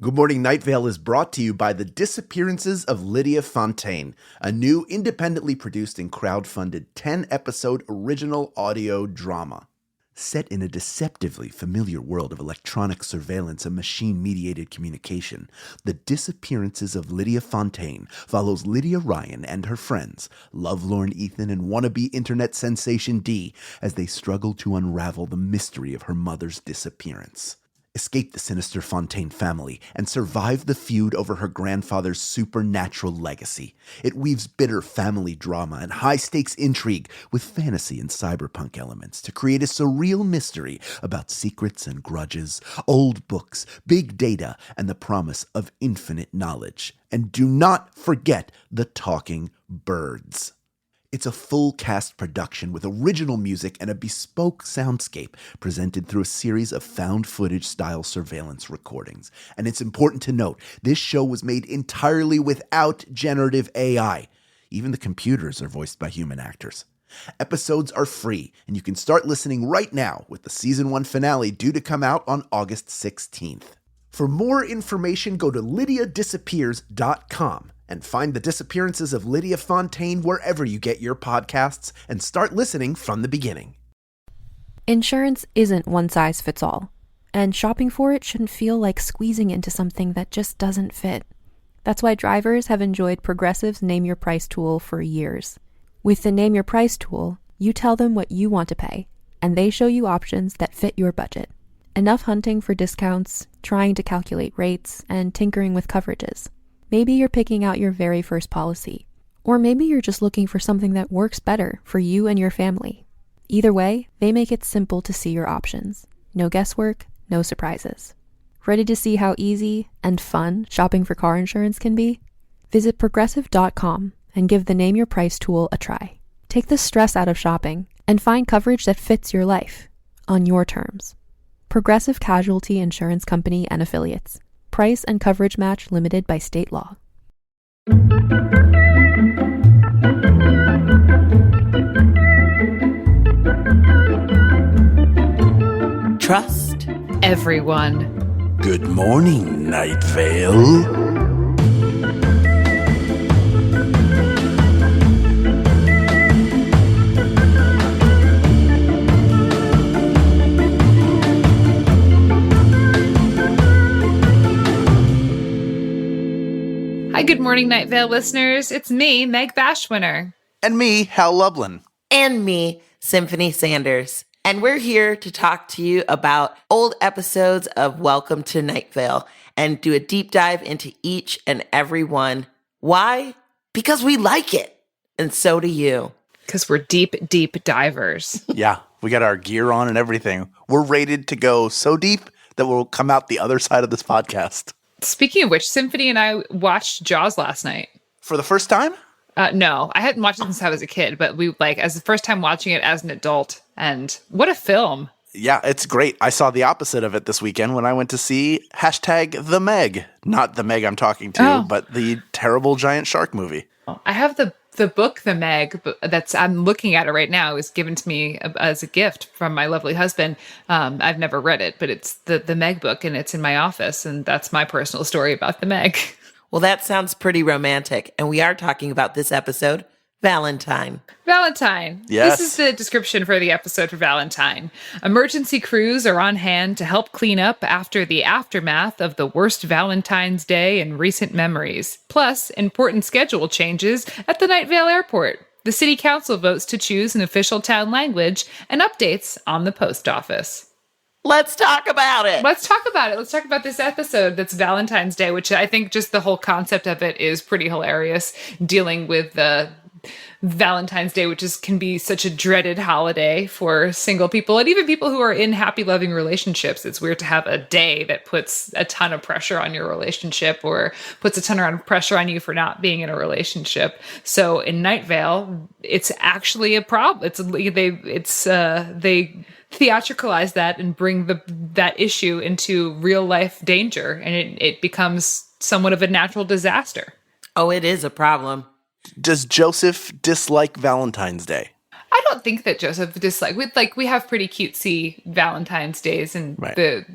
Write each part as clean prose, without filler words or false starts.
Good Morning Night Vale is brought to you by The Disappearances of Lydia Fontaine, a new independently produced and crowdfunded 10-episode original audio drama. Set in a deceptively familiar world of electronic surveillance and machine-mediated communication, The Disappearances of Lydia Fontaine follows Lydia Ryan and her friends, lovelorn Ethan and wannabe internet sensation Dee, as they struggle to unravel the mystery of her mother's disappearance. Escape the sinister Fontaine family, and survive the feud over her grandfather's supernatural legacy. It weaves bitter family drama and high-stakes intrigue with fantasy and cyberpunk elements to create a surreal mystery about secrets and grudges, old books, big data, and the promise of infinite knowledge. And do not forget the talking birds. It's a full-cast production with original music and a bespoke soundscape presented through a series of found-footage-style surveillance recordings. And it's important to note, this show was made entirely without generative AI. Even the computers are voiced by human actors. Episodes are free, and you can start listening right now with the Season 1 finale due to come out on August 16th. For more information, go to lydiadisappears.com. and find The Disappearances of Lydia Fontaine wherever you get your podcasts and start listening from the beginning. Insurance isn't one size fits all, and shopping for it shouldn't feel like squeezing into something that just doesn't fit. That's why drivers have enjoyed Progressive's Name Your Price tool for years. With the Name Your Price tool, you tell them what you want to pay, and they show you options that fit your budget. Enough hunting for discounts, trying to calculate rates, and tinkering with coverages. Maybe you're picking out your very first policy, or maybe you're just looking for something that works better for you and your family. Either way, they make it simple to see your options. No guesswork, no surprises. Ready to see how easy and fun shopping for car insurance can be? Visit Progressive.com and give the Name Your Price tool a try. Take the stress out of shopping and find coverage that fits your life, on your terms. Progressive Casualty Insurance Company and Affiliates. Price and coverage match limited by state law. Trust everyone. Good morning, Night Vale. Hi, Good Morning Night Vale listeners. It's me, Meg Bashwiner. And me, Hal Lublin. and me, Symphony Sanders. And we're here to talk to you about old episodes of Welcome to Night Vale and do a deep dive into each and every one. Why? Because we like it. And so do you. Because we're deep, deep divers. Yeah, we got our gear on and everything. We're rated to go so deep that we'll come out the other side of this podcast. Speaking of which, Symphony and I watched Jaws last night. For the first time? No, I hadn't watched it since I was a kid, but we as the first time watching it as an adult. And what a film. Yeah, it's great. I saw the opposite of it this weekend when I went to see #The Meg. Not the Meg I'm talking to, but the terrible giant shark movie. I have the book, The Meg, I'm looking at it right now. It was given to me as a gift from my lovely husband. I've never read it, but it's the Meg book, and it's in my office, and that's my personal story about the Meg. Well, that sounds pretty romantic, and we are talking about this episode, Valentine. Valentine. Yes. This is the description for the episode for Valentine. Emergency crews are on hand to help clean up after the aftermath of the worst Valentine's Day in recent memories. Plus, important schedule changes at the Night Vale Airport. The city council votes to choose an official town language and updates on the post office. Let's talk about it. Let's talk about it. Let's talk about this episode that's Valentine's Day, which I think just the whole concept of it is pretty hilarious, dealing with Valentine's Day, which can be such a dreaded holiday for single people and even people who are in happy, loving relationships. It's weird to have a day that puts a ton of pressure on your relationship or puts a ton of pressure on you for not being in a relationship. So in Night Vale, it's actually a problem. They theatricalize that and bring that issue into real life danger, and it becomes somewhat of a natural disaster. Oh, it is a problem. Does Joseph dislike Valentine's Day? I don't think that Joseph we have pretty cutesy Valentine's Days, and right. the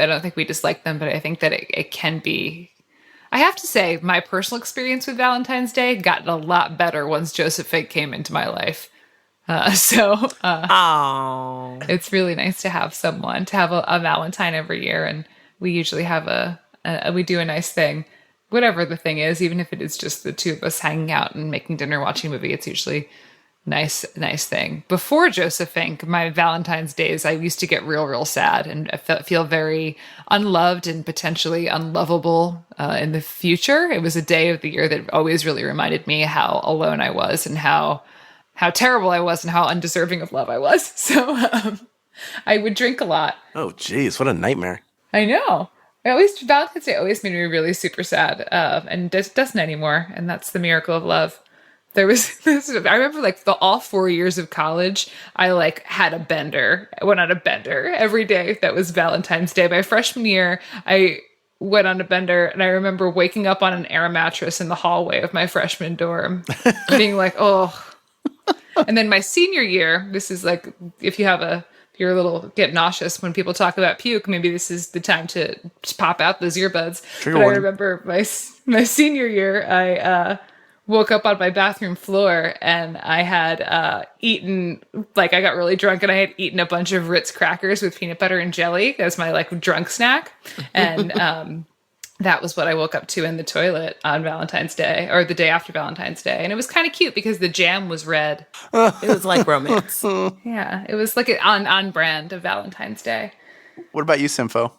don't think we dislike them, but I think that it can be. I have to say, my personal experience with Valentine's Day got a lot better once Joseph Fink came into my life. It's really nice to have someone, to have a Valentine every year. And we usually have we do a nice thing, whatever the thing is, even if it is just the two of us hanging out and making dinner, watching a movie. It's usually nice thing. Before Joseph Fink, my Valentine's days, I used to get real sad and feel very unloved and potentially unlovable in the future. It was a day of the year that always really reminded me how alone I was and how terrible I was and how undeserving of love I was. So I would drink a lot. Oh, geez, what a nightmare. I know. Valentine's Day always made me really super sad, and doesn't anymore. And that's the miracle of love. There was this. I remember like all 4 years of college, I like had a bender. I went on a bender every day. That was Valentine's Day. My freshman year, I went on a bender, and I remember waking up on an air mattress in the hallway of my freshman dorm, being like, oh. And then my senior year, this is like if you're a little get nauseous when people talk about puke, maybe this is the time to pop out those earbuds. But I remember my senior year, I woke up on my bathroom floor and I had eaten, like I got really drunk and I had eaten a bunch of Ritz crackers with peanut butter and jelly as my like drunk snack. And that was what I woke up to in the toilet on Valentine's Day, or the day after Valentine's Day. And it was kind of cute because the jam was red. It was like romance. Yeah, it was like on brand of Valentine's Day. What about you, Sympho?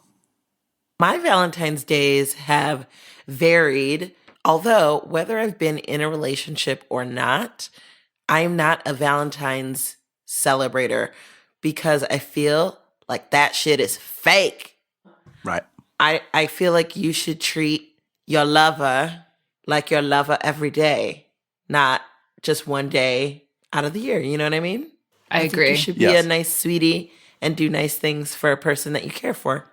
My Valentine's days have varied, although whether I've been in a relationship or not, I'm not a Valentine's celebrator because I feel like that shit is fake. Right. I feel like you should treat your lover like your lover every day, not just one day out of the year. You know what I mean? I agree. You should be a nice sweetie and do nice things for a person that you care for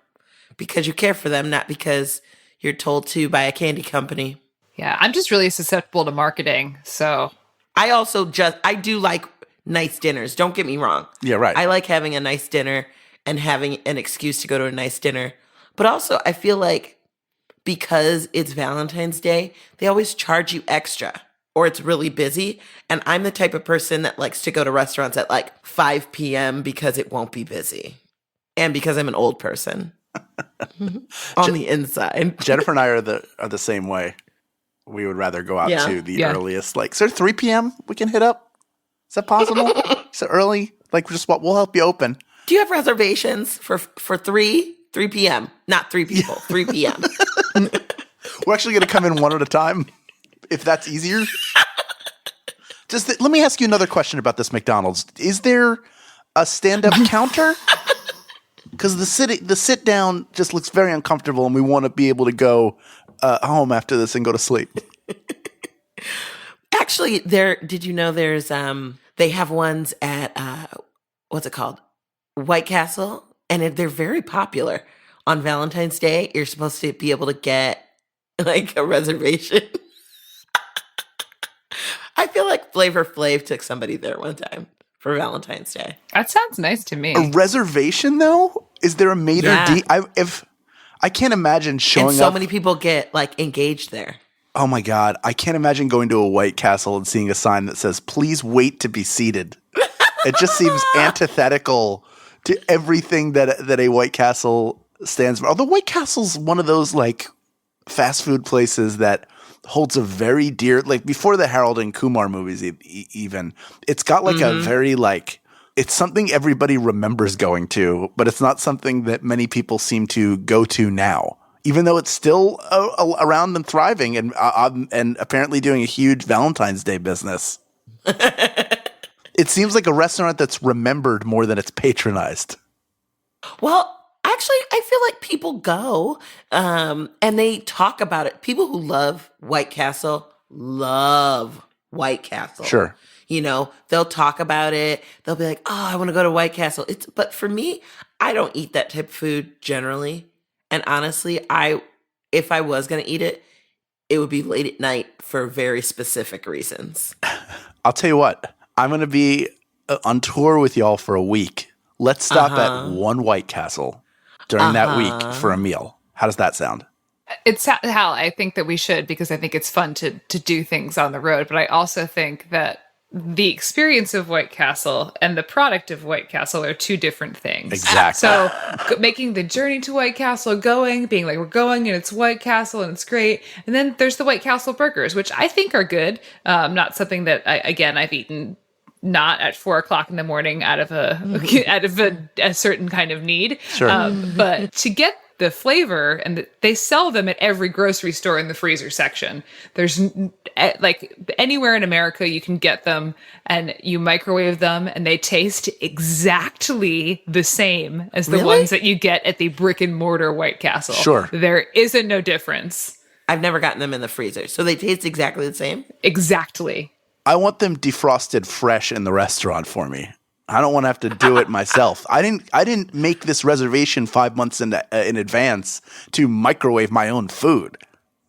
because you care for them, not because you're told to by a candy company. Yeah, I'm just really susceptible to marketing, so. I do like nice dinners. Don't get me wrong. Yeah, right. I like having a nice dinner and having an excuse to go to a nice dinner. But also, I feel like because it's Valentine's Day, they always charge you extra or it's really busy. And I'm the type of person that likes to go to restaurants at like 5 p.m. because it won't be busy. And because I'm an old person on the inside. Jennifer and I are the same way. We would rather go out to the earliest. Like, is there 3 p.m. we can hit up? Is that possible? Is it early? Like, we'll help you open. Do you have reservations for 3 p.m.? Not 3 people, 3 p.m. We're actually going to come in one at a time, if that's easier. Let me ask you another question about this McDonald's. Is there a stand-up counter? Because the sit-down just looks very uncomfortable, and we want to be able to go home after this and go to sleep. Actually, did you know there's they have ones at what's it called? White Castle. And they're very popular. On Valentine's Day, you're supposed to be able to get like a reservation. I feel like Flavor Flav took somebody there one time for Valentine's Day. That sounds nice to me. A reservation, though? Is there a made or D? I can't imagine showing up. And so many people get like engaged there. Oh my God. I can't imagine going to a White Castle and seeing a sign that says, please wait to be seated. It just seems antithetical to everything that a White Castle stands for. Although White Castle's one of those like fast food places that holds a very dear, like before the Harold and Kumar movies even, it's got like a very like, it's something everybody remembers going to, but it's not something that many people seem to go to now, even though it's still around and thriving and apparently doing a huge Valentine's Day business. It seems like a restaurant that's remembered more than it's patronized. Well, actually, I feel like people go and they talk about it. People who love White Castle love White Castle. Sure. You know, they'll talk about it. They'll be like, oh, I want to go to White Castle. But for me, I don't eat that type of food generally. And honestly, if I was going to eat it, it would be late at night for very specific reasons. I'll tell you what. I'm going to be on tour with y'all for a week. Let's stop at one White Castle. during that week for a meal. How does that sound? It's Hal. I think that we should, because I think it's fun to do things on the road. But I also think that the experience of White Castle and the product of White Castle are two different things. Exactly. So making the journey to White Castle, being like, we're going and it's White Castle and it's great. And then there's the White Castle burgers, which I think are good. Not something that I've eaten not at 4:00 in the morning out of a certain kind of need. Sure. But to get the flavor, and they sell them at every grocery store in the freezer section. There's like anywhere in America you can get them, and you microwave them and they taste exactly the same as the ones that you get at the brick and mortar White Castle. Sure. There isn't no difference. I've never gotten them in the freezer. So they taste exactly the same? Exactly. I want them defrosted fresh in the restaurant for me. I don't want to have to do it myself. I didn't make this reservation 5 months in advance to microwave my own food.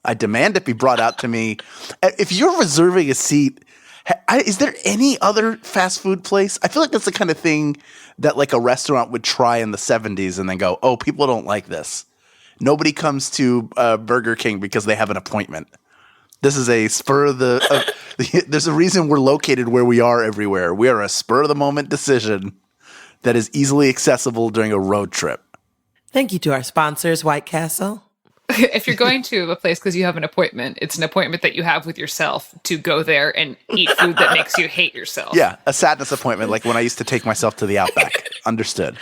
I demand it be brought out to me. If you're reserving a seat, is there any other fast food place? I feel like that's the kind of thing that like a restaurant would try in the 70s and then go, oh, people don't like this. Nobody comes to Burger King because they have an appointment. This is a spur of the there's a reason we're located where we are everywhere. We are a spur of the moment decision that is easily accessible during a road trip. Thank you to our sponsors, White Castle. If you're going to a place because you have an appointment, it's an appointment that you have with yourself to go there and eat food that makes you hate yourself. Yeah, a sadness appointment, like when I used to take myself to the Outback. Understood.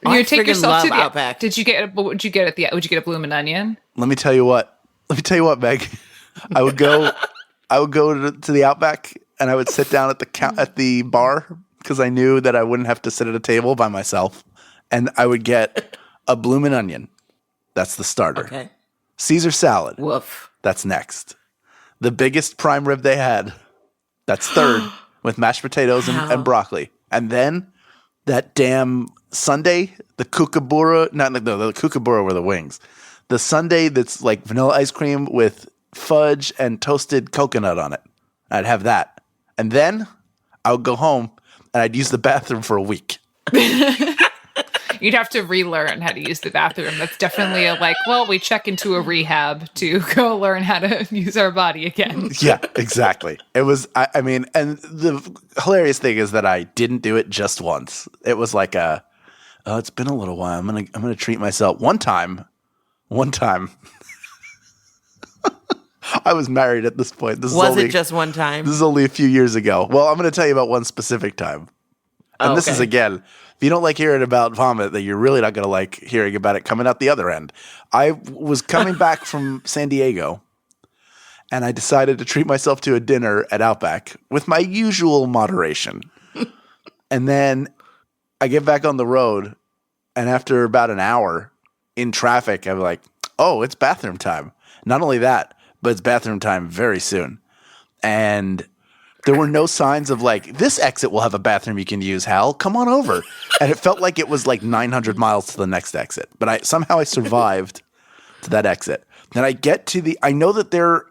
You take yourself to the Outback. Would you get a bloomin' onion? Let me tell you what, Meg. I would go to the Outback and I would sit down at the bar because I knew that I wouldn't have to sit at a table by myself, and I would get a bloomin' onion. That's the starter. Okay. Caesar salad. Woof. That's next. The biggest prime rib they had. That's third with mashed potatoes and broccoli. And then that damn sundae, the kookaburra. The kookaburra were the wings. The sundae that's like vanilla ice cream with fudge and toasted coconut on it. I'd have that. And then I would go home and I'd use the bathroom for a week. You'd have to relearn how to use the bathroom. That's definitely we check into a rehab to go learn how to use our body again. Yeah, exactly. It was, I mean, and the hilarious thing is that I didn't do it just once. It was like it's been a little while. I'm gonna treat myself. One time, I was married at this point. Was it just one time? This is only a few years ago. Well, I'm going to tell you about one specific time. And this is, again, if you don't like hearing about vomit, then you're really not going to like hearing about it coming out the other end. I was coming back from San Diego, and I decided to treat myself to a dinner at Outback with my usual moderation. And then I get back on the road, and after about an hour in traffic, I'm like, oh, it's bathroom time. Not only that, but it's bathroom time very soon. And there were no signs of like, this exit will have a bathroom you can use, Hal. Come on over. And it felt like it was like 900 miles to the next exit. But I survived to that exit. Then I get to I know that there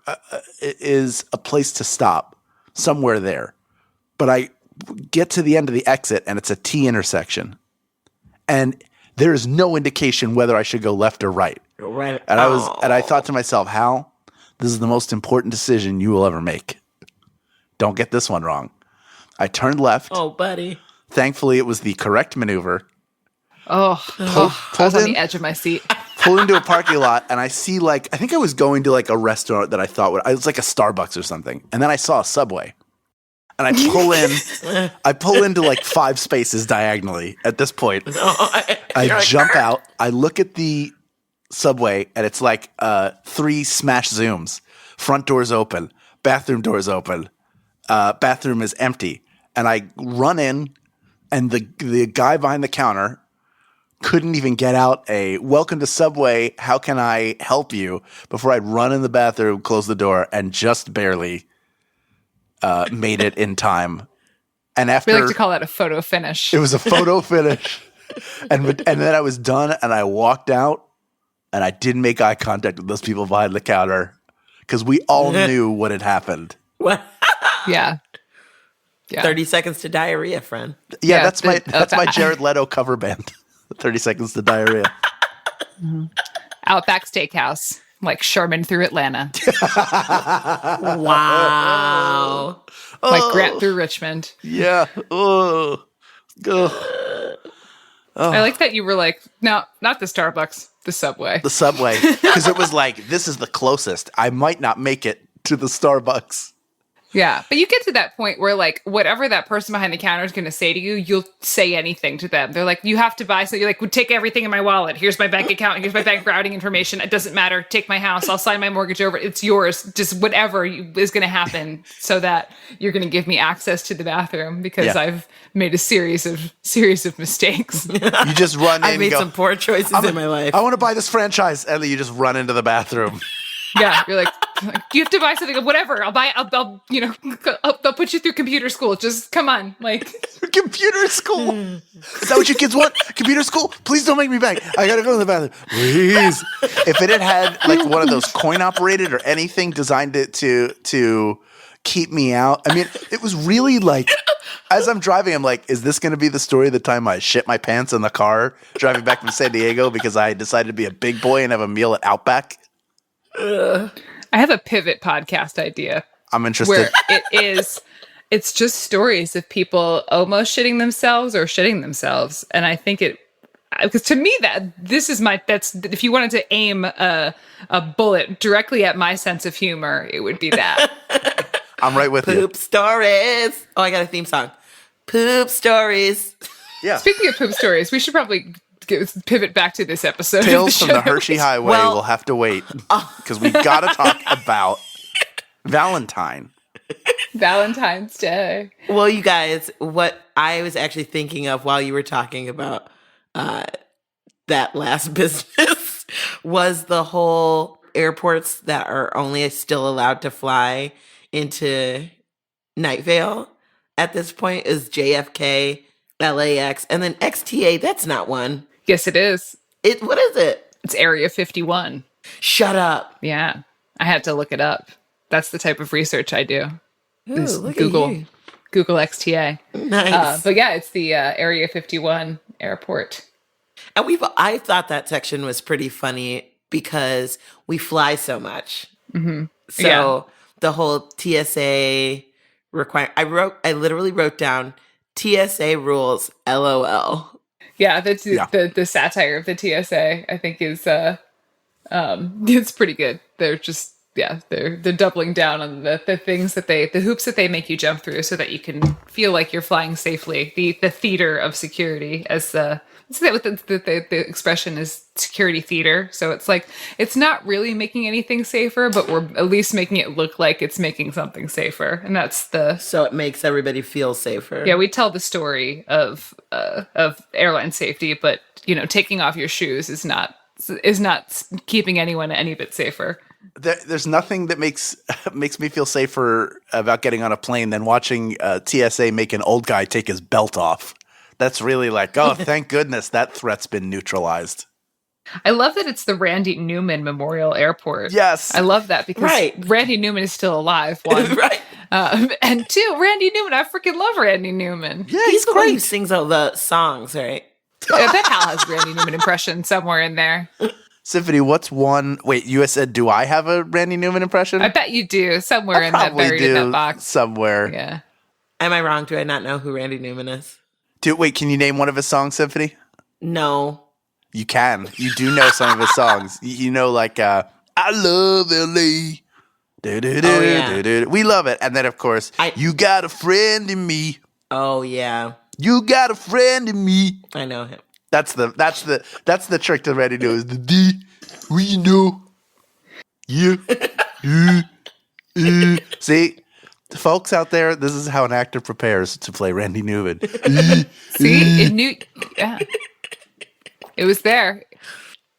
is a place to stop somewhere there. But I get to the end of the exit and it's a T intersection. And there is no indication whether I should go left or right. Right. And I thought to myself, Hal, this is the most important decision you will ever make. Don't get this one wrong. I turned left. Oh, buddy. Thankfully, it was the correct maneuver. I was on the edge of my seat. Pull into a parking lot, and I see I think I was going to like a restaurant that I thought it was like a Starbucks or something. And then I saw a Subway. And I pull into like 5 spaces diagonally at this point. I jump out. I look at the Subway, and it's like 3 smash zooms. Front doors open. Bathroom doors open. Bathroom is empty. And I run in, and the guy behind the counter couldn't even get out a "Welcome to Subway, how can I help you?" before I'd run in the bathroom, close the door, and just barely made it in time. And after, we like to call that a photo finish. It was a photo finish. And then I was done, and I walked out, and I didn't make eye contact with those people behind the counter because we all knew what had happened. What? Yeah. 30 seconds to diarrhea, friend. Yeah, that's my Jared Leto cover band. 30 seconds to diarrhea. Outback Steakhouse, like Sherman through Atlanta, Wow. like Grant through Richmond. Yeah. Oh. I like that you were like, no, not the Starbucks, the Subway. The Subway. Because it was like, this is the closest. I might not make it to the Starbucks. Yeah, but you get to that point where, like, whatever that person behind the counter is going to say to you, you'll say anything to them. They're like, you have to buy, so you're like, well, take everything in my wallet. Here's my bank account. Here's my bank routing information. It doesn't matter. Take my house. I'll sign my mortgage over. It's yours. Just whatever is going to happen so that you're going to give me access to the bathroom because I've made a series of mistakes. You just run in I've made and go, some poor choices in my life. I want to buy this franchise. And then you just run into the bathroom. Yeah, you're like, you have to buy something. Whatever, I'll put you through computer school. Just come on, like Computer school. Is that what you kids want? Computer school? Please don't make me beg. I gotta go to the bathroom. Please. If it had like one of those coin operated or anything designed it to keep me out. I mean, it was really like, as I'm driving, I'm like, is this going to be the story of the time I shit my pants in the car driving back from San Diego because I decided to be a big boy and have a meal at Outback? I have a pivot podcast idea. I'm interested. Where it's just stories of people almost shitting themselves or shitting themselves. And I think because to me that's if you wanted to aim a bullet directly at my sense of humor, it would be that. I'm right with you. Poop stories. Oh, I got a theme song. Poop stories. Yeah. Speaking of poop stories, we should probably pivot back to this episode. Tales from the Hershey Highway will have to wait because we got to talk about Valentine. Valentine's Day. Well, you guys, what I was actually thinking of while you were talking about that last business was the whole airports that are only still allowed to fly into Night Vale at this point is JFK, LAX, and then XTA. That's not one. Yes, it is. What is it? It's Area 51. Shut up. Yeah. I had to look it up. That's the type of research I do. Ooh, look Google at you. Google XTA. Nice. But yeah, it's the Area 51 airport. And I thought that section was pretty funny because we fly so much. Mm-hmm. So the whole TSA I literally wrote down TSA rules, LOL. Yeah, that's the satire of the TSA, I think is it's pretty good. They're just they're doubling down on the things the hoops that they make you jump through so that you can feel like you're flying safely. The theater of security, as the expression is security theater. So it's like it's not really making anything safer, but we're at least making it look like it's making something safer, and that's so it makes everybody feel safer. Yeah, we tell the story of airline safety, but taking off your shoes is not keeping anyone any bit safer. There's nothing that makes me feel safer about getting on a plane than watching TSA make an old guy take his belt off. That's really like, oh, thank goodness that threat's been neutralized. I love that it's the Randy Newman Memorial Airport. Yes. I love that because Randy Newman is still alive, one. Right. And two, Randy Newman. I freaking love Randy Newman. Yeah, he's the one who sings all the songs, right? I bet Hal has Randy Newman impression somewhere in there. Symphony, what's one? Wait, you said, do I have a Randy Newman impression? I bet you do somewhere in that buried in that box somewhere. Yeah. Am I wrong? Do I not know who Randy Newman is? Wait, can you name one of his songs, Symphony? No. You can. You do know some of his songs. You know, like I love LA. We love it. And then, of course, you got a friend in me. Oh yeah. You got a friend in me. I know him. That's the trick to Randy Newman is the D. We know. Yeah. See, folks out there, this is how an actor prepares to play Randy Newman. See, it was there.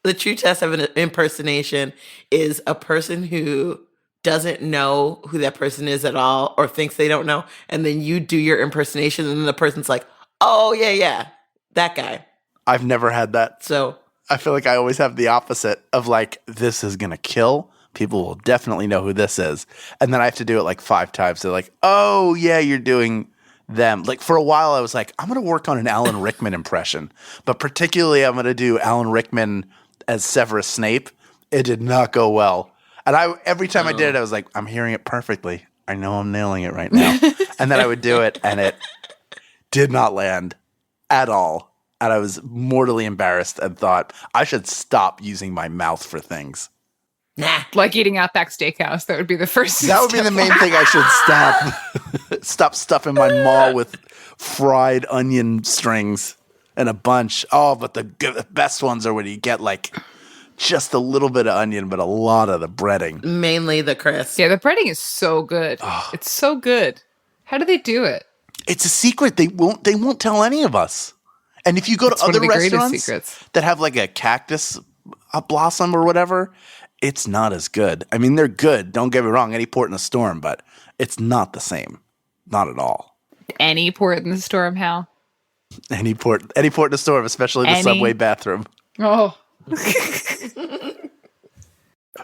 The true test of an impersonation is a person who doesn't know who that person is at all or thinks they don't know, and then you do your impersonation, and then the person's like, oh, yeah, that guy. I've never had that. So I feel like I always have the opposite of like, this is going to kill. People will definitely know who this is. And then I have to do it like 5 times. They're like, oh, yeah, you're doing them. Like for a while I was like, I'm going to work on an Alan Rickman impression, but particularly I'm going to do Alan Rickman as Severus Snape. It did not go well. And every time I did it, I was like, I'm hearing it perfectly. I know I'm nailing it right now. And then I would do it and it did not land at all. And I was mortally embarrassed and thought I should stop using my mouth for things. Nah. Like eating Outback Steakhouse. That would be the first. That would be the main thing I should stop. Stop stuffing my maw with fried onion strings and a bunch. Oh, but the best ones are when you get like just a little bit of onion, but a lot of the breading. Mainly the crisp. Yeah, the breading is so good. It's so good. How do they do it? It's a secret. They won't tell any of us. And if you go to other restaurants that have like a cactus blossom or whatever, it's not as good. I mean, they're good. Don't get me wrong. Any port in a storm, but it's not the same. Not at all. Any port in the storm, Hal? Any port in the storm, especially the subway bathroom. Oh.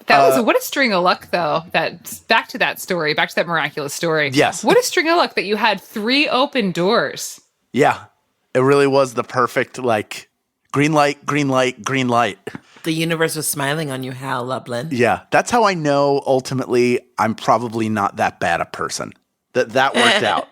What a string of luck, though. Back to that miraculous story. Yes. What a string of luck that you had 3 open doors. Yeah. It really was the perfect, like, green light, green light, green light. The universe was smiling on you, Hal Lublin. Yeah. That's how I know, ultimately, I'm probably not that bad a person. That worked out.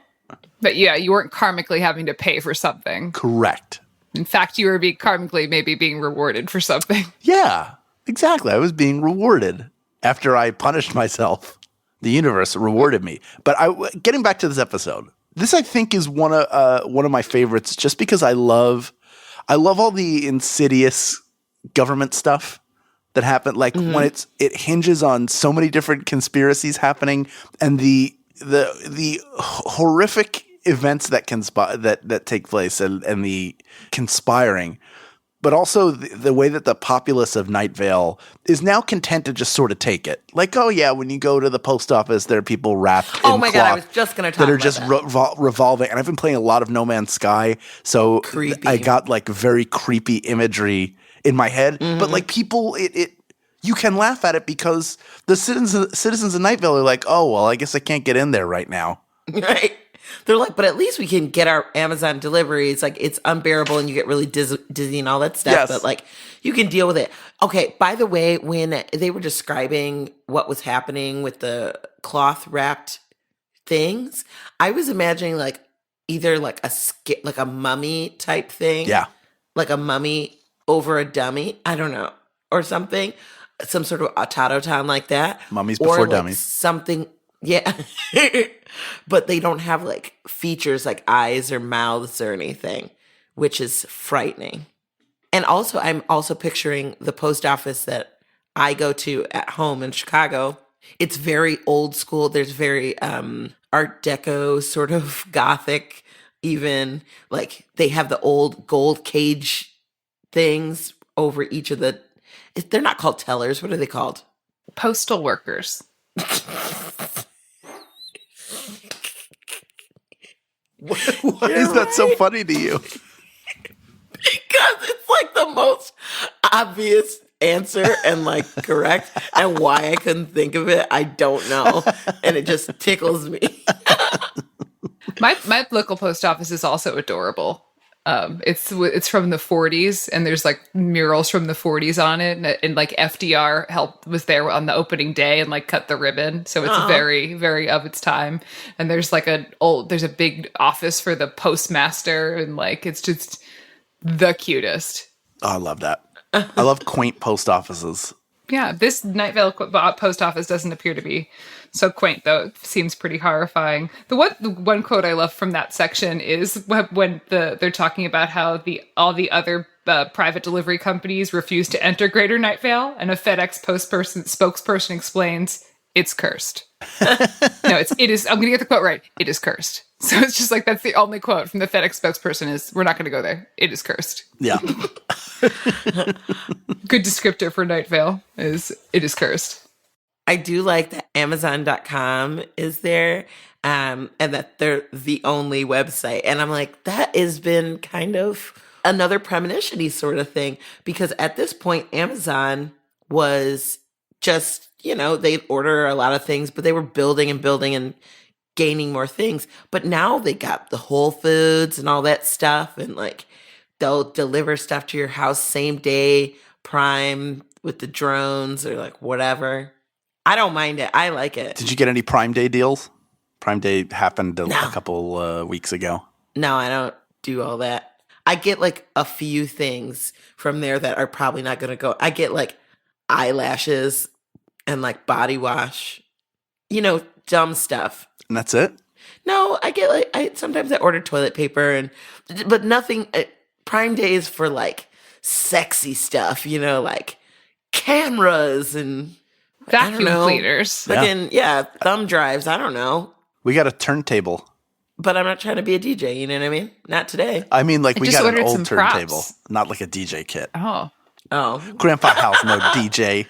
But yeah, you weren't karmically having to pay for something. Correct. In fact, you were karmically maybe being rewarded for something. Yeah, exactly. I was being rewarded after I punished myself. The universe rewarded me. But getting back to this episode, this I think is one of my favorites, just because I love all the insidious government stuff that happened. Like when it hinges on so many different conspiracies happening, and the horrific events that take place and the conspiring, but also the way that the populace of Night Vale is now content to just sort of take it. Like, oh yeah, when you go to the post office, there are people wrapped in cloth God, I was just going to talk that are about just revolving. And I've been playing a lot of No Man's Sky, so creepy. I got like very creepy imagery in my head. But like people, you can laugh at it because the citizens of Night Vale are like, oh, well, I guess I can't get in there right now. Right. They're like, but at least we can get our Amazon deliveries. Like, it's unbearable and you get really dizzy and all that stuff. Yes. But like, you can deal with it. Okay. By the way, when they were describing what was happening with the cloth wrapped things, I was imagining like either like a mummy type thing. Yeah. Like a mummy over a dummy. I don't know. Or something. Some sort of automaton like that. Mummies before like dummies. Something. Yeah. But they don't have like features like eyes or mouths or anything, which is frightening. And also, I'm also picturing the post office that I go to at home in Chicago. It's very old school. There's very Art Deco, sort of Gothic, even. Like they have the old gold cage things over each of the. They're not called tellers. What are they called? Postal workers. Why is that so funny to you? Because it's like the most obvious answer and like correct, and why I couldn't think of it, I don't know, and it just tickles me. My local post office is also adorable. It's from the 40s, and there's like murals from the 40s on it, and like FDR was there on the opening day and like cut the ribbon, so it's very, very of its time. And there's like there's a big office for the postmaster, and like it's just the cutest. Oh, I love that. I love quaint post offices. Yeah, this Night Vale post office doesn't appear to be so quaint, though. It seems pretty horrifying. The one quote I love from that section is when they're talking about how all the other private delivery companies refuse to enter Greater Night Vale, and a FedEx spokesperson explains, it's cursed. No, it is. I'm going to get the quote right. It is cursed. So it's just like, that's the only quote from the FedEx spokesperson is, we're not going to go there. It is cursed. Yeah. Good descriptor for Night Vale is, it is cursed. I do like that Amazon.com is there, and that they're the only website. And I'm like, that has been kind of another premonition-y sort of thing, because at this point, Amazon was just, they'd order a lot of things, but they were building and building and gaining more things. But now they got the Whole Foods and all that stuff, and like they'll deliver stuff to your house same day, Prime with the drones or like whatever. I don't mind it. I like it. Did you get any Prime Day deals? Prime Day happened a No. couple weeks ago. No, I don't do all that. I get like a few things from there that are probably not going to go. I get like eyelashes and like body wash, dumb stuff. And that's it? No, I get like, sometimes I order toilet paper but nothing. Prime Day is for like sexy stuff, like cameras and Vacuum cleaners. Fucking, thumb drives. I don't know. We got a turntable. But I'm not trying to be a DJ, you know what I mean? Not today. I mean, like, we got an old turntable, props. not like a DJ kit. Oh. Grandpa Hal's no DJ.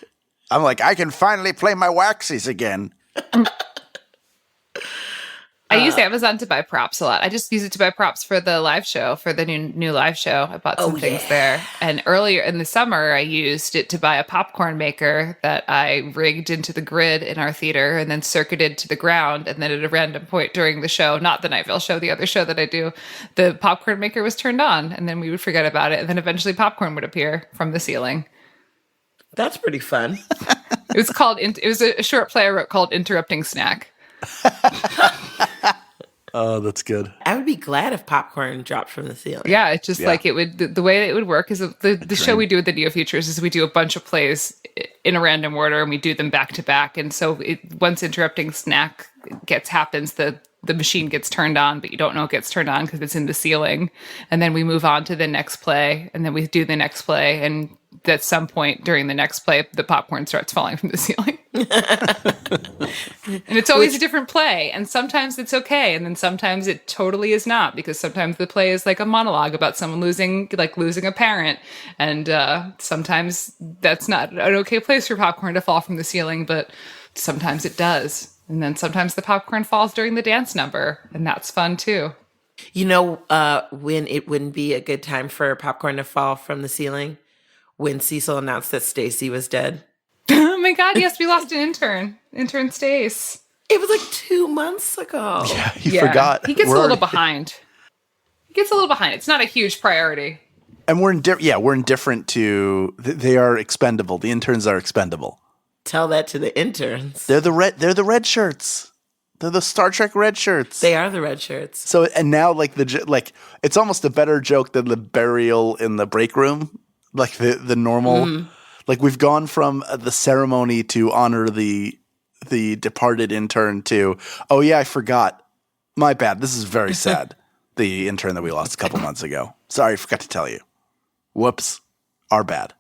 I'm like, I can finally play my waxies again. I use Amazon to buy props a lot. I just use it to buy props for the live show, for the new live show. I bought some things there. And earlier in the summer, I used it to buy a popcorn maker that I rigged into the grid in our theater and then circuited to the ground. And then at a random point during the show, not the Night Vale show, the other show that I do, the popcorn maker was turned on. And then we would forget about it. And then eventually popcorn would appear from the ceiling. That's pretty fun. It was a short play I wrote called Interrupting Snack. Oh, that's good. I would be glad if popcorn dropped from the ceiling. Yeah, it's just like it would. The way it would work is the show we do with the Neo Futures is we do a bunch of plays in a random order and we do them back to back. And so once Interrupting Snack happens, the machine gets turned on, but you don't know it gets turned on because it's in the ceiling. And then we move on to the next play, and then we do the next play, and at some point during the next play, the popcorn starts falling from the ceiling. And it's always a different play, and sometimes it's okay, and then sometimes it totally is not, because sometimes the play is like a monologue about someone losing a parent, and sometimes that's not an okay place for popcorn to fall from the ceiling, but sometimes it does. And then sometimes the popcorn falls during the dance number, and that's fun too. When it wouldn't be a good time for popcorn to fall from the ceiling? When Cecil announced that Stacy was dead. Oh my God, yes, we lost an intern Stace. It was like 2 months ago. Yeah, he forgot. He gets a little behind. It's not a huge priority. And we're indifferent to, they are expendable. The interns are expendable. Tell that to the interns. They're the red shirts. They're the Star Trek red shirts. They are the red shirts. So, and now it's almost a better joke than the burial in the break room. Like the normal, like we've gone from the ceremony to honor the departed intern to, oh yeah, I forgot. My bad. This is very sad. The intern that we lost a couple months ago. Sorry, I forgot to tell you. Whoops. Our bad.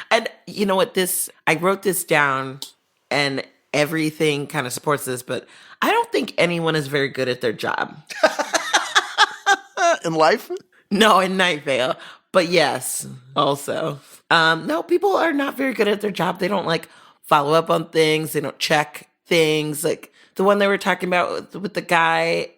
And you know what? I wrote this down, and everything kind of supports this, but I don't think anyone is very good at their job. In life? No, in Night Vale. But yes, also. No, people are not very good at their job. They don't follow up on things. They don't check things. Like the one they were talking about with the guy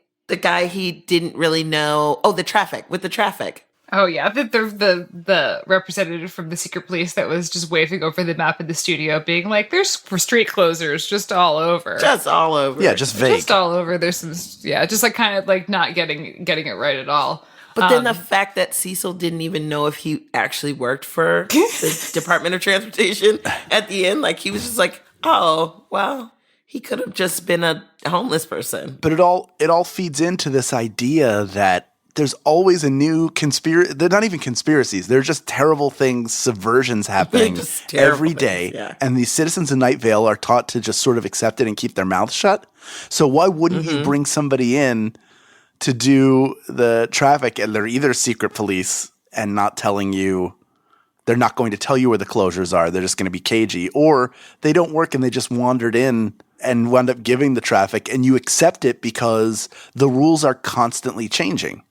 he didn't really know. Oh, with the traffic. Oh yeah, the representative from the secret police that was just waving over the map in the studio, being like, "There's street closers just all over, just all over." Yeah, just vague, just all over. There's some, just kind of not getting it right at all. But then the fact that Cecil didn't even know if he actually worked for the Department of Transportation at the end, he was just like, "Oh, well, he could have just been a homeless person." But it all feeds into this idea that there's always a new conspiracy. They're not even conspiracies. They're just terrible things, subversions happening every day. Yeah. And these citizens in Night Vale are taught to just sort of accept it and keep their mouths shut. So why wouldn't you bring somebody in to do the traffic, and they're either secret police and not telling you, they're not going to tell you where the closures are. They're just going to be cagey, or they don't work and they just wandered in and wound up giving the traffic, and you accept it because the rules are constantly changing.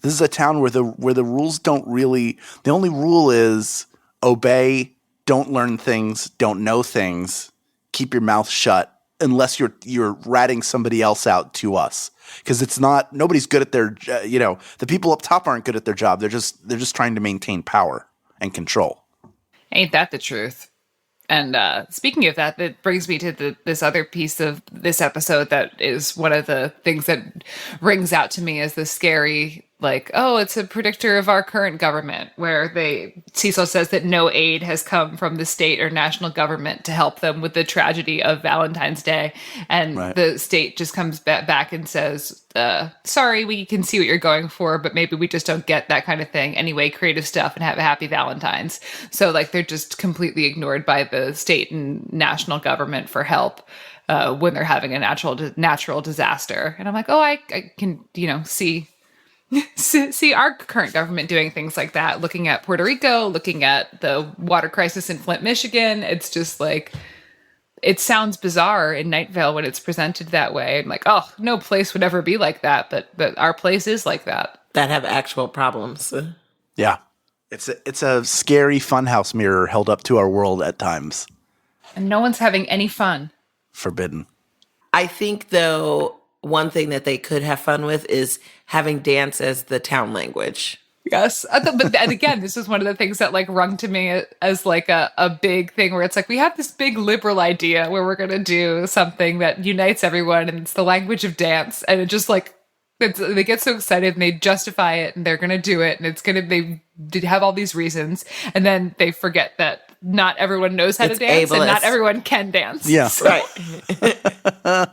This is a town where the rules don't really, the only rule is obey, don't learn things, don't know things, keep your mouth shut, unless you're ratting somebody else out to us. Because nobody's good at their, the people up top aren't good at their job. They're just trying to maintain power and control. Ain't that the truth? And speaking of that, that brings me to this other piece of this episode that is one of the things that rings out to me as the scary, like, oh, it's a predictor of our current government, where Cecil says that no aid has come from the state or national government to help them with the tragedy of Valentine's Day. And the state just comes back and says, sorry, we can see what you're going for, but maybe we just don't get that kind of thing. Anyway, creative stuff and have a happy Valentine's. So like they're just completely ignored by the state and national government for help when they're having a natural disaster. And I'm like, oh, I can, see our current government doing things like that, looking at Puerto Rico, looking at the water crisis in Flint, Michigan. It's just like, it sounds bizarre in Night Vale when it's presented that way. I'm like, oh, no place would ever be like that, but our place is like that. That have actual problems. Yeah. It's a scary funhouse mirror held up to our world at times. And no one's having any fun. Forbidden. I think, though, one thing that they could have fun with is having dance as the town language. Yes. But and again, this is one of the things that like rung to me as like a big thing where it's like, we have this big liberal idea where we're going to do something that unites everyone and it's the language of dance. And it just like, they get so excited and they justify it and they're going to do it. And they did have all these reasons. And then they forget that not everyone knows how to dance and not everyone can dance. Yeah. So. Right.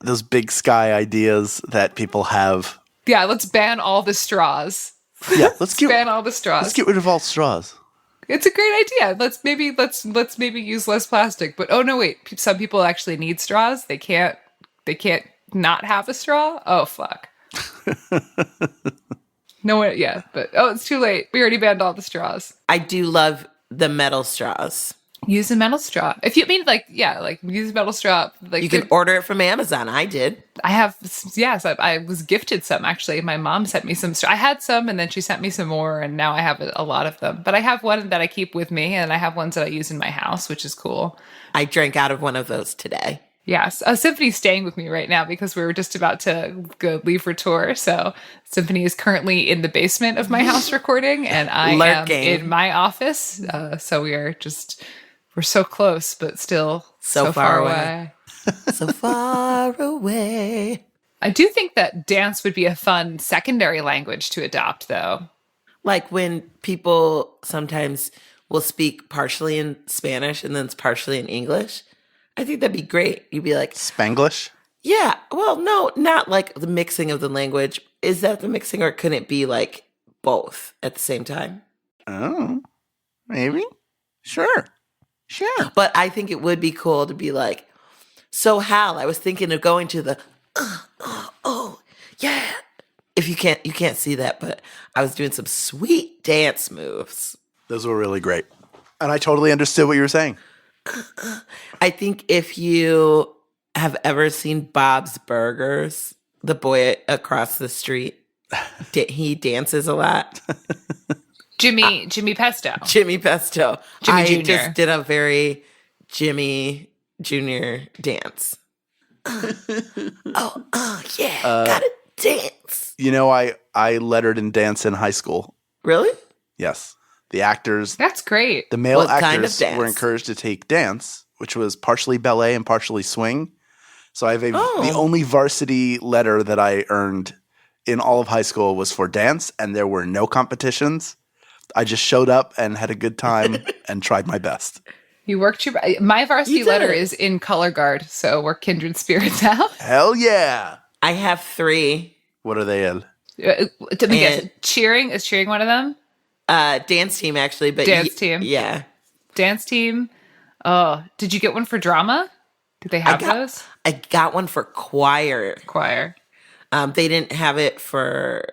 Those big sky ideas that people have. Yeah, let's ban all the straws. Yeah, let's ban all the straws. Let's get rid of all straws. It's a great idea. Let's maybe use less plastic. But oh no, wait. Some people actually need straws. They can't not have a straw. Oh fuck. No one. Yeah, but it's too late. We already banned all the straws. I do love the metal straws. Use a metal straw. If you mean use a metal straw. Like you can order it from Amazon. I did. I have, yes, I was gifted some actually. My mom sent me some. I had some and then she sent me some more and now I have a lot of them. But I have one that I keep with me and I have ones that I use in my house, which is cool. I drank out of one of those today. Yes. Symphony's staying with me right now because we were just about to leave for tour. So Symphony is currently in the basement of my house recording and I am in my office. So we're so close, but still so far away. So far away. I do think that dance would be a fun secondary language to adopt, though. Like when people sometimes will speak partially in Spanish and then it's partially in English. I think that'd be great. You'd be like... Spanglish? Yeah. Well, no, not like the mixing of the language. Is that the mixing or couldn't it be like both at the same time? Oh, maybe. Sure. But I think it would be cool to be like, so Hal, I was thinking of going to the, yeah. If you can't see that, but I was doing some sweet dance moves. Those were really great. And I totally understood what you were saying. I think if you have ever seen Bob's Burgers, the boy across the street, he dances a lot. Jimmy Pesto. Jimmy Pesto. Jimmy Jr. I just did a very Jimmy Jr. dance. Yeah, gotta dance. I lettered in dance in high school. Really? Yes. The actors. That's great. The male What actors kind of dance? were encouraged to take dance, which was partially ballet and partially swing. So I have the only varsity letter that I earned in all of high school was for dance, and there were no competitions. I just showed up and had a good time and tried my best. You worked my varsity letter is in color guard, so we're kindred spirits now. Hell yeah! I have 3. What are they in? To me, guess, cheering is cheering one of them. Dance team actually, but dance team, yeah, dance team. Oh, did you get one for drama? Did they have those? I got one for choir. They didn't have it for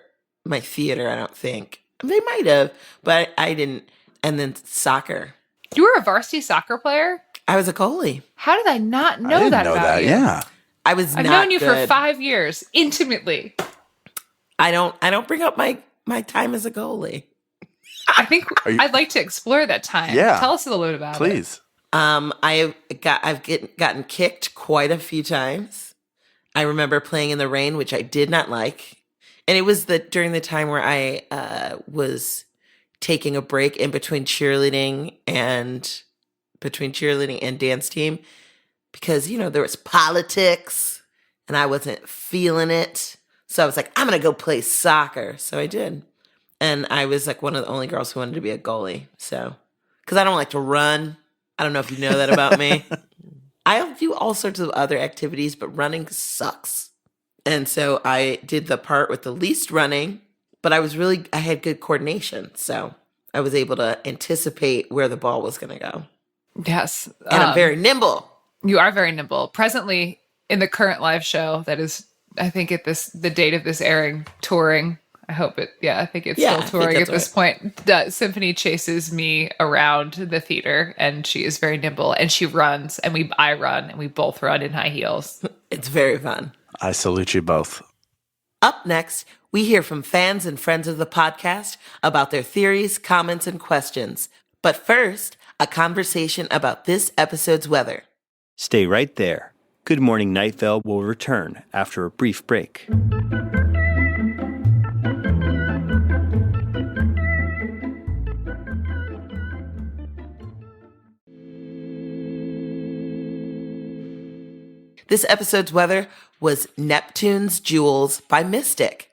my theater. I don't think they might have, but I didn't. And then soccer. You were a varsity soccer player? I was a goalie. How did I not know that about you? Yeah. I've known you for 5 years, intimately. I don't bring up my time as a goalie. I think I'd like to explore that time. Yeah. Tell us a little bit about it. Please. I've gotten kicked quite a few times. I remember playing in the rain, which I did not like. And it was during the time where I was taking a break in between cheerleading and between cheerleading and dance team because, there was politics and I wasn't feeling it. So I was like, I'm going to go play soccer. So I did. And I was like one of the only girls who wanted to be a goalie. So, because I don't like to run. I don't know if you know that about me. I do all sorts of other activities, but running sucks. And so I did the part with the least running, but I had good coordination. So I was able to anticipate where the ball was going to go. Yes. And I'm very nimble. You are very nimble. Presently, in the current live show that is, I think the date of this airing, touring. I think it's still touring at this point. Symphony chases me around the theater, and she is very nimble, and she runs, and I run, and we both run in high heels. It's very fun. I salute you both. Up next, we hear from fans and friends of the podcast about their theories, comments, and questions. But first, a conversation about this episode's weather. Stay right there. Good Morning Night Vale will return after a brief break. This episode's weather was Neptune's Jewels by Mystic.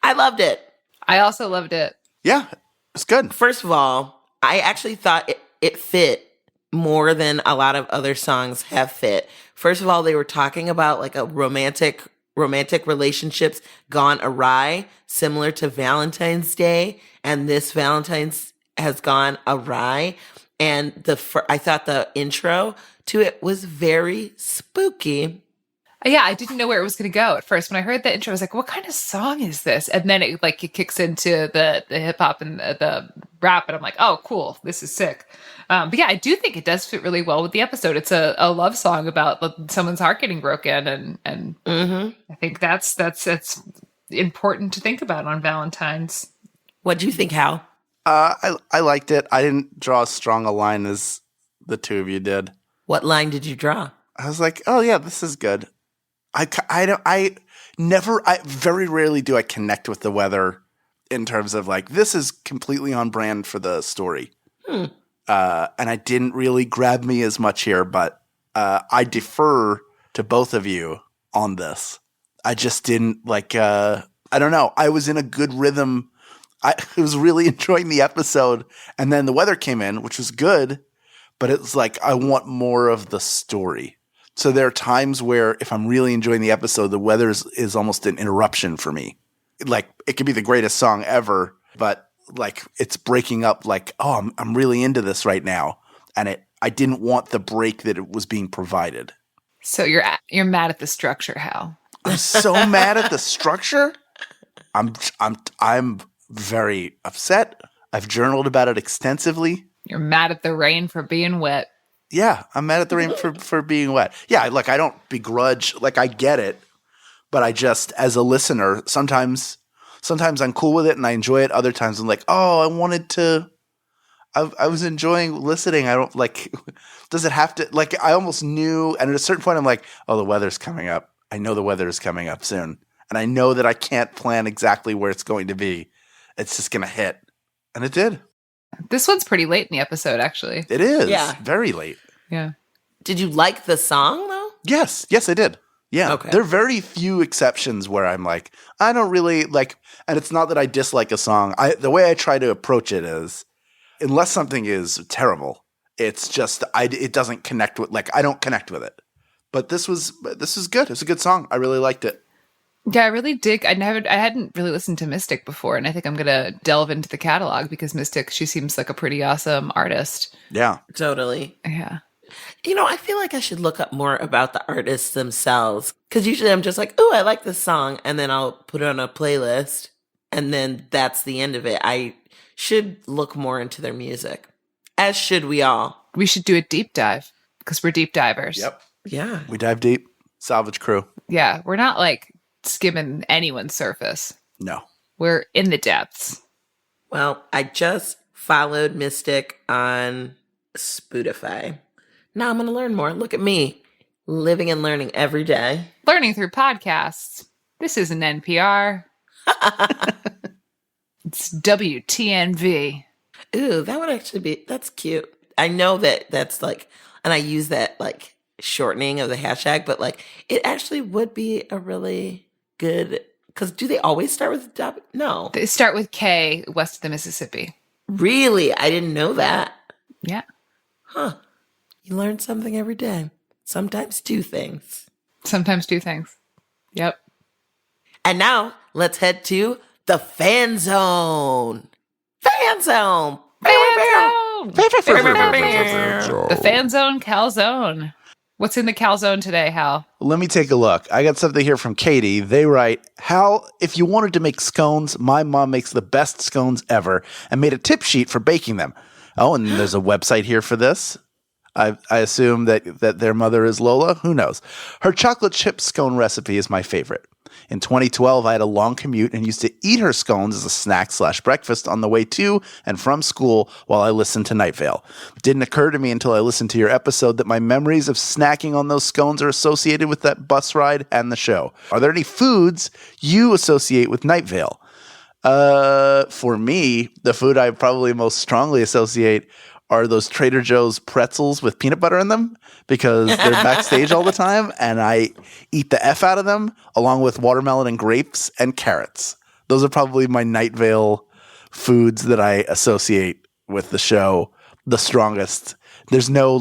I loved it. I also loved it. Yeah, it's good. First of all, I actually thought it fit more than a lot of other songs have fit. First of all, they were talking about like a romantic relationships gone awry, similar to Valentine's Day, and this Valentine's has gone awry. And I thought the intro to it was very spooky. Yeah, I didn't know where it was going to go at first. When I heard the intro, I was like, what kind of song is this? And then it kicks into the hip hop and the rap. And I'm like, oh, cool. This is sick. But yeah, I do think it does fit really well with the episode. It's a love song about someone's heart getting broken. And I think that's important to think about on Valentine's. What do you think, Hal? I liked it. I didn't draw as strong a line as the two of you did. What line did you draw? I was like, oh yeah, this is good. I very rarely do I connect with the weather in terms of like, this is completely on brand for the story. And I didn't really grab me as much here, but I defer to both of you on this. I just didn't I don't know. I was in a good rhythm. I was really enjoying the episode, and then the weather came in, which was good, but it's like I want more of the story. So there are times where if I'm really enjoying the episode, the weather is almost an interruption for me. Like it could be the greatest song ever, but like it's breaking up like, oh, I'm really into this right now. And I didn't want the break that it was being provided. So you're mad at the structure, Hal. I'm so mad at the structure. I'm very upset. I've journaled about it extensively. You're mad at the rain for being wet. Yeah, I'm mad at the rain for being wet. Yeah, like I don't begrudge, like I get it, but I just, as a listener, sometimes I'm cool with it and I enjoy it. Other times I'm like, oh, I was enjoying listening. I don't like, does it have to, like I almost knew, and at a certain point I'm like, oh, the weather's coming up. I know the weather is coming up soon. And I know that I can't plan exactly where it's going to be. It's just going to hit. And it did. This one's pretty late in the episode, actually. It is. Yeah. Very late. Yeah. Did you like the song, though? Yes, I did. Yeah. Okay. There are very few exceptions where I'm like, I don't really like, and it's not that I dislike a song. The way I try to approach it is, unless something is terrible, it's just, it doesn't connect with, like, I don't connect with it. But this was good. It's a good song. I really liked it. Yeah, I really dig. I hadn't really listened to Mystic before, and I think I'm gonna delve into the catalog because Mystic, she seems like a pretty awesome artist. Yeah, totally. Yeah. I feel like I should look up more about the artists themselves because usually I'm just like, oh, I like this song, and then I'll put it on a playlist, and then that's the end of it. I should look more into their music, as should we all. We should do a deep dive because we're deep divers. Yep. Yeah. We dive deep. Salvage crew. Yeah, we're not like skimming anyone's surface. No. We're in the depths. Well, I just followed Mystic on Spotify. Now I'm going to learn more. Look at me, living and learning every day. Learning through podcasts. This isn't NPR. It's WTNV. Ooh, that would actually be, that's cute. I know that that's like, and I use that like shortening of the hashtag, but like it actually would be a really good, because do they always start with W? No. They start with K west of the Mississippi. Really? I didn't know that. Yeah. Huh. You learn something every day. Sometimes two things. Sometimes two things. Yep. And now let's head to the fan zone. Fan zone. The fan zone, calzone. What's in the calzone today, Hal? Let me take a look. I got something here from Katie. They write, Hal, if you wanted to make scones, my mom makes the best scones ever and made a tip sheet for baking them. Oh, and there's a website here for this. I assume that their mother is Lola. Who knows? Her chocolate chip scone recipe is my favorite. In 2012, I had a long commute and used to eat her scones as a snack/breakfast on the way to and from school while I listened to Night Vale. It didn't occur to me until I listened to your episode that my memories of snacking on those scones are associated with that bus ride and the show. Are there any foods you associate with Night Vale? For me, the food I probably most strongly associate are those Trader Joe's pretzels with peanut butter in them, because they're backstage all the time and I eat the F out of them along with watermelon and grapes and carrots. Those are probably my Night Vale foods that I associate with the show the strongest. There's no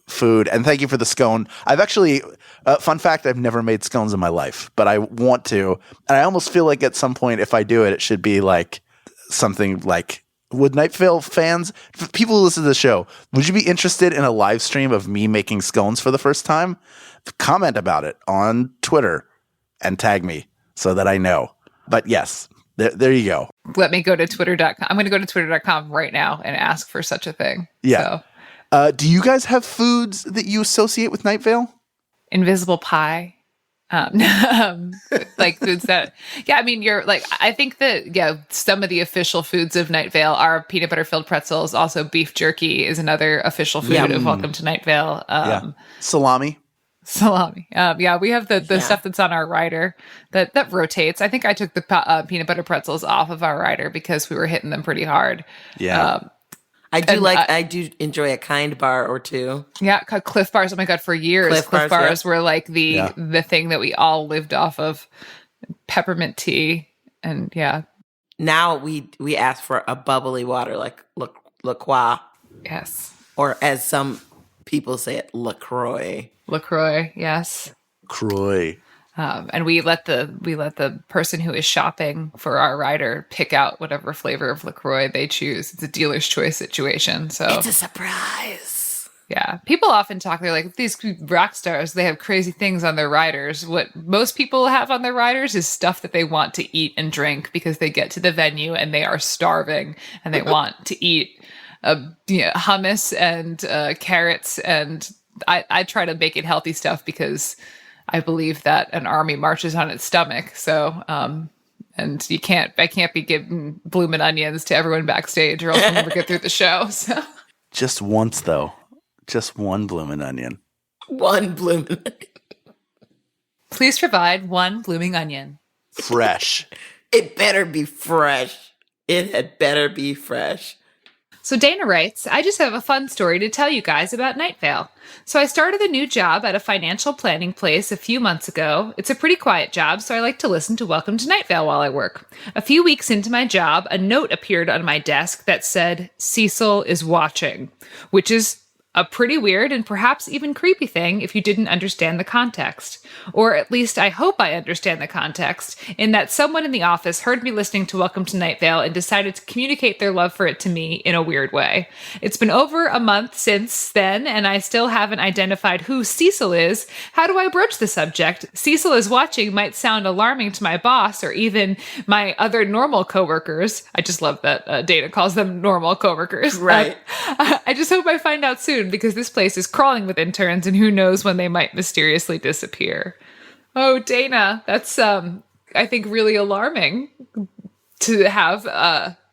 food. And thank you for the scone. I've actually, fun fact, I've never made scones in my life, but I want to. And I almost feel like at some point, if I do it, it should be like something like, would Night Vale fans, people who listen to the show, would you be interested in a live stream of me making scones for the first time? Comment about it on Twitter and tag me so that I know. But yes, there you go. Let me go to twitter.com. I'm going to go to twitter.com right now and ask for such a thing. Yeah. So. Do you guys have foods that you associate with Night Vale? Invisible pie. Like foods that, I mean, I think that, some of the official foods of Night Vale are peanut butter filled pretzels. Also, beef jerky is another official food of Welcome to Night Vale. Salami. We have the stuff that's on our rider that rotates. I think I took the peanut butter pretzels off of our rider because we were hitting them pretty hard. Yeah. I do enjoy a Kind bar or two. Yeah, Cliff Bars. Oh my God, for years, Cliff Bars were like the thing that we all lived off of. Peppermint tea, and Now we ask for a bubbly water like La Croix. Yes. Or as some people say it, LaCroix. LaCroix, yes. Croix. And we let the person who is shopping for our rider pick out whatever flavor of LaCroix they choose. It's a dealer's choice situation. So it's a surprise. Yeah. People often talk, they're like, these rock stars, they have crazy things on their riders. What most people have on their riders is stuff that they want to eat and drink because they get to the venue and they are starving and they want to eat hummus and carrots. And I try to make it healthy stuff because I believe that an army marches on its stomach. So, and I can't be giving bloomin' onions to everyone backstage or else I'll never get through the show. So. Just once though. Just one bloomin' onion. One bloomin' onion. Please provide one blooming onion. Fresh. It better be fresh. It had better be fresh. So Dana writes, I just have a fun story to tell you guys about Night Vale. So I started a new job at a financial planning place a few months ago. It's a pretty quiet job, so I like to listen to Welcome to Night Vale while I work. A few weeks into my job, a note appeared on my desk that said, Cecil is watching, which is a pretty weird and perhaps even creepy thing if you didn't understand the context. Or at least I hope I understand the context, in that someone in the office heard me listening to Welcome to Night Vale and decided to communicate their love for it to me in a weird way. It's been over a month since then, and I still haven't identified who Cecil is. How do I broach the subject? Cecil is watching might sound alarming to my boss or even my other normal coworkers. I just love that Dana calls them normal coworkers. Right. I just hope I find out soon, because this place is crawling with interns and who knows when they might mysteriously disappear. Oh, Dana, that's, I think, really alarming to have,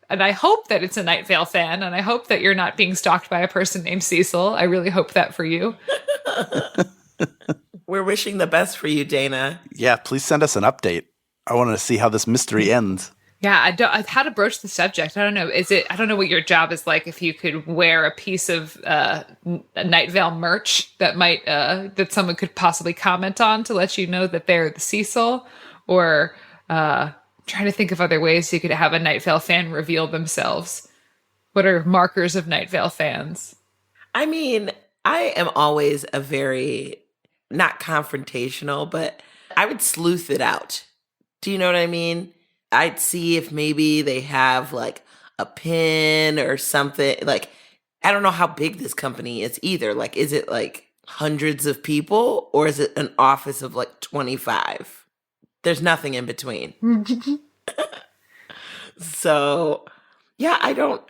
and I hope that it's a Night Vale fan, and I hope that you're not being stalked by a person named Cecil. I really hope that for you. We're wishing the best for you, Dana. Yeah, please send us an update. I want to see how this mystery ends. Yeah, how to broach the subject. I don't know. I don't know what your job is like if you could wear a piece of Night Vale merch that might, that someone could possibly comment on to let you know that they're the Cecil, or trying to think of other ways you could have a Night Vale fan reveal themselves. What are markers of Night Vale fans? I mean, I am always a very, not confrontational, but I would sleuth it out. Do you know what I mean? I'd see if maybe they have like a pin or something. Like, I don't know how big this company is either. Like, is it like hundreds of people, or is it an office of like 25? There's nothing in between. So, yeah, I don't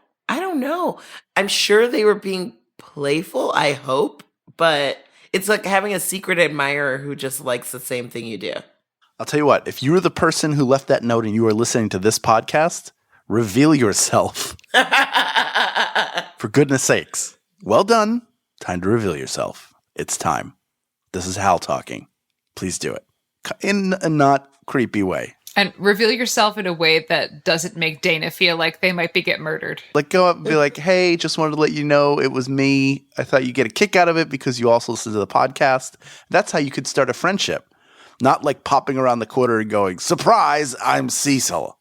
know. I'm sure they were being playful, I hope, but it's like having a secret admirer who just likes the same thing you do. I'll tell you what, if you were the person who left that note and you are listening to this podcast, reveal yourself. For goodness sakes. Well done. Time to reveal yourself. It's time. This is Hal talking. Please do it. In a not creepy way. And reveal yourself in a way that doesn't make Dana feel like they might get murdered. Like, go up and be like, hey, just wanted to let you know it was me. I thought you'd get a kick out of it because you also listen to the podcast. That's how you could start a friendship. Not like popping around the corner and going, surprise, I'm Cecil.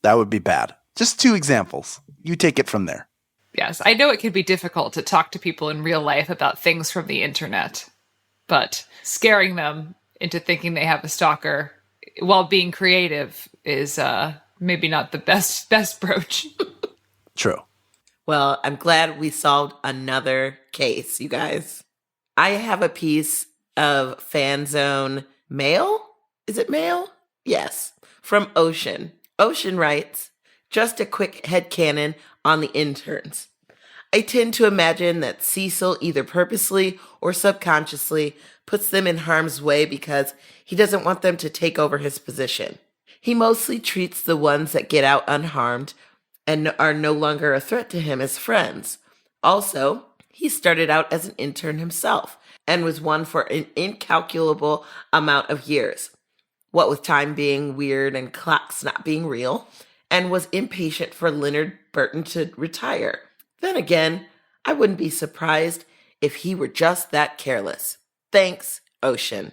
That would be bad. Just 2 examples. You take it from there. Yes, I know it can be difficult to talk to people in real life about things from the internet, but scaring them into thinking they have a stalker while being creative is maybe not the best approach. True. Well, I'm glad we solved another case, you guys. I have a piece of Fan Zone mail. Is it mail? Yes. From Ocean. Ocean writes, just a quick headcanon on the interns. I tend to imagine that Cecil either purposely or subconsciously puts them in harm's way because he doesn't want them to take over his position. He mostly treats the ones that get out unharmed and are no longer a threat to him as friends. Also, he started out as an intern himself and was one for an incalculable amount of years, what with time being weird and clocks not being real, and was impatient for Leonard Burton to retire. Then again, I wouldn't be surprised if he were just that careless. Thanks, Ocean.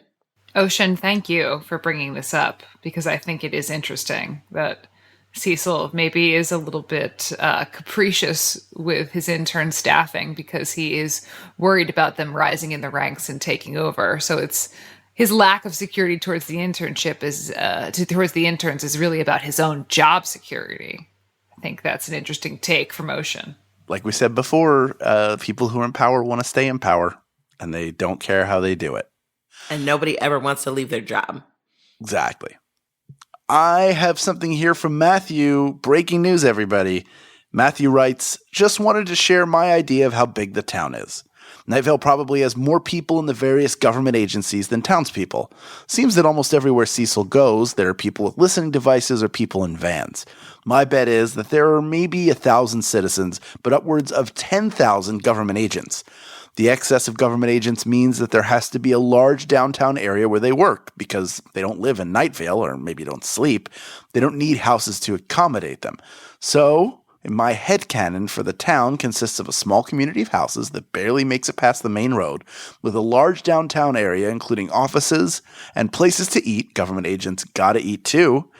Ocean, thank you for bringing this up, because I think it is interesting that Cecil maybe is a little bit capricious with his intern staffing because he is worried about them rising in the ranks and taking over. So it's his lack of security towards the internship towards the interns is really about his own job security. I think that's an interesting take from Ocean. Like we said before, people who are in power want to stay in power, and they don't care how they do it. And nobody ever wants to leave their job. Exactly. I have something here from Matthew. Breaking news, everybody. Matthew writes, just wanted to share my idea of how big the town is. Night Vale probably has more people in the various government agencies than townspeople. Seems that almost everywhere Cecil goes, there are people with listening devices or people in vans. My bet is that there are maybe 1,000 citizens, but upwards of 10,000 government agents. The excess of government agents means that there has to be a large downtown area where they work because they don't live in Night Vale or maybe don't sleep. They don't need houses to accommodate them. So, in my headcanon for the town consists of a small community of houses that barely makes it past the main road, with a large downtown area including offices and places to eat. Government agents gotta eat too.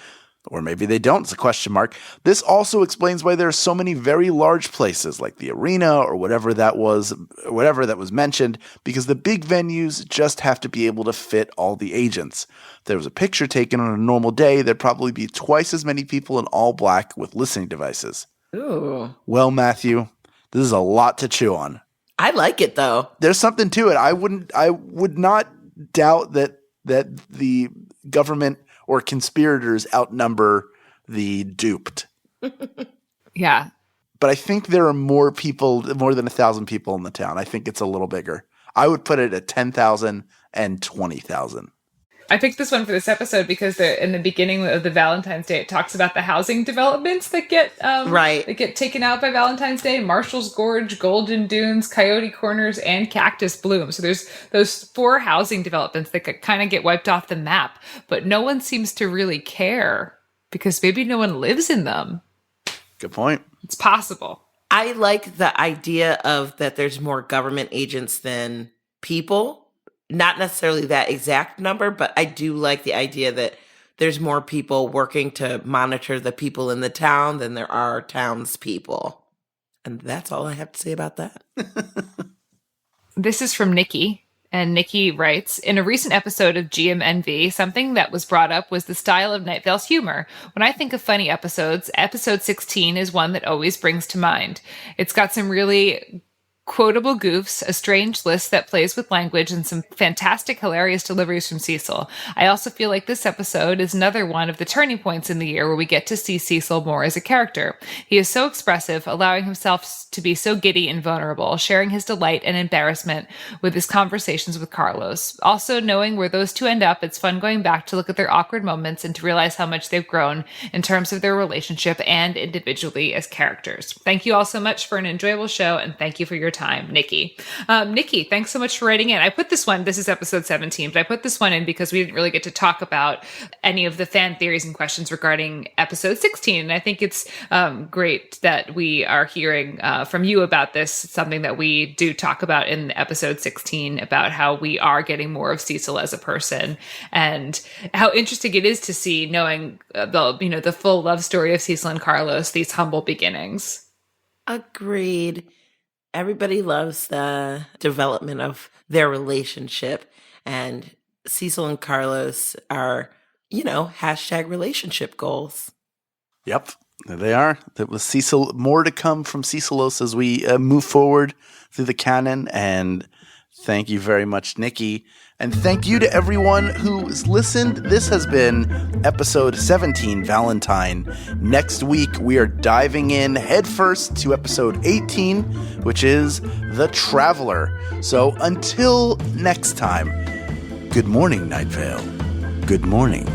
Or maybe they don't, it's a question mark. This also explains why there are so many very large places like the arena or whatever that was mentioned, because the big venues just have to be able to fit all the agents. If there was a picture taken on a normal day, there'd probably be twice as many people in all black with listening devices. Ooh. Well, Matthew, this is a lot to chew on. I like it though. There's something to it. I would not doubt that the government or conspirators outnumber the duped. Yeah. But I think there are more than 1,000 people in the town. I think it's a little bigger. I would put it at 10,000 and 20,000. I picked this one for this episode because in the beginning of the Valentine's Day, it talks about the housing developments that get that get taken out by Valentine's Day: Marshall's Gorge, Golden Dunes, Coyote Corners, and Cactus Bloom. So there's those 4 housing developments that kind of get wiped off the map, but no one seems to really care because maybe no one lives in them. Good point. It's possible. I like the idea of that there's more government agents than people. Not necessarily that exact number, but I do like the idea that there's more people working to monitor the people in the town than there are townspeople. And that's all I have to say about that. This is from Nikki. And Nikki writes, in a recent episode of GMNV, something that was brought up was the style of Night Vale's humor. When I think of funny episodes, episode 16 is one that always brings to mind. It's got some really quotable goofs, a strange list that plays with language, and some fantastic, hilarious deliveries from Cecil. I also feel like this episode is another one of the turning points in the year where we get to see Cecil more as a character. He is so expressive, allowing himself to be so giddy and vulnerable, sharing his delight and embarrassment with his conversations with Carlos. Also, knowing where those two end up, it's fun going back to look at their awkward moments and to realize how much they've grown in terms of their relationship and individually as characters. Thank you all so much for an enjoyable show, and thank you for your time, Nikki. Nikki, thanks so much for writing in. I put this one, this is episode 17, but I put this one in because we didn't really get to talk about any of the fan theories and questions regarding episode 16. And I think it's great that we are hearing from you about this. It's something that we do talk about in episode 16 about how we are getting more of Cecil as a person and how interesting it is to see knowing the full love story of Cecil and Carlos, these humble beginnings. Agreed. Everybody loves the development of their relationship, and Cecil and Carlos are, hashtag relationship goals. Yep, there they are. That was Cecil. More to come from Cecilos as we move forward through the canon, and thank you very much, Nikki. And thank you to everyone who's listened. This has been episode 17, Valentine. Next week, we are diving in headfirst to episode 18, which is The Traveler. So until next time, good morning, Night Vale. Good morning.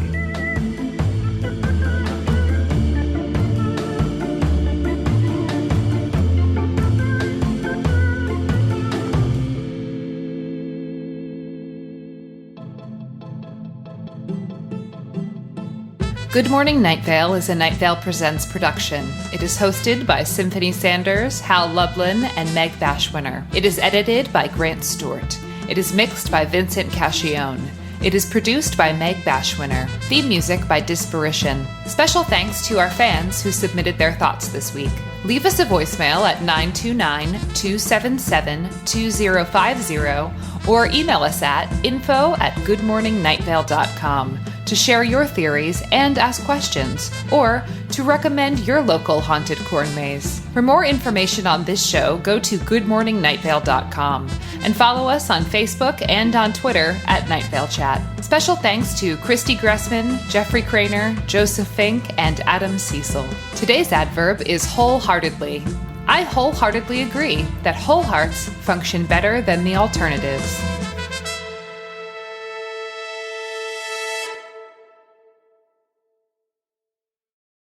Good Morning Night Vale is a Night Vale Presents production. It is hosted by Symphony Sanders, Hal Lublin, and Meg Bashwiner. It is edited by Grant Stewart. It is mixed by Vincent Cacchione. It is produced by Meg Bashwiner. Theme music by Disparition. Special thanks to our fans who submitted their thoughts this week. Leave us a voicemail at 929-277-2050 or email us at info@goodmorningnightVale.com to share your theories and ask questions, or to recommend your local haunted corn maze. For more information on this show, go to goodmorningnightVale.com and follow us on Facebook and on Twitter at Night Vale Chat. Special thanks to Christy Gressman, Jeffrey Craner, Joseph Fink, and Adam Cecil. Today's adverb is wholeheartedly. I wholeheartedly agree that whole hearts function better than the alternatives.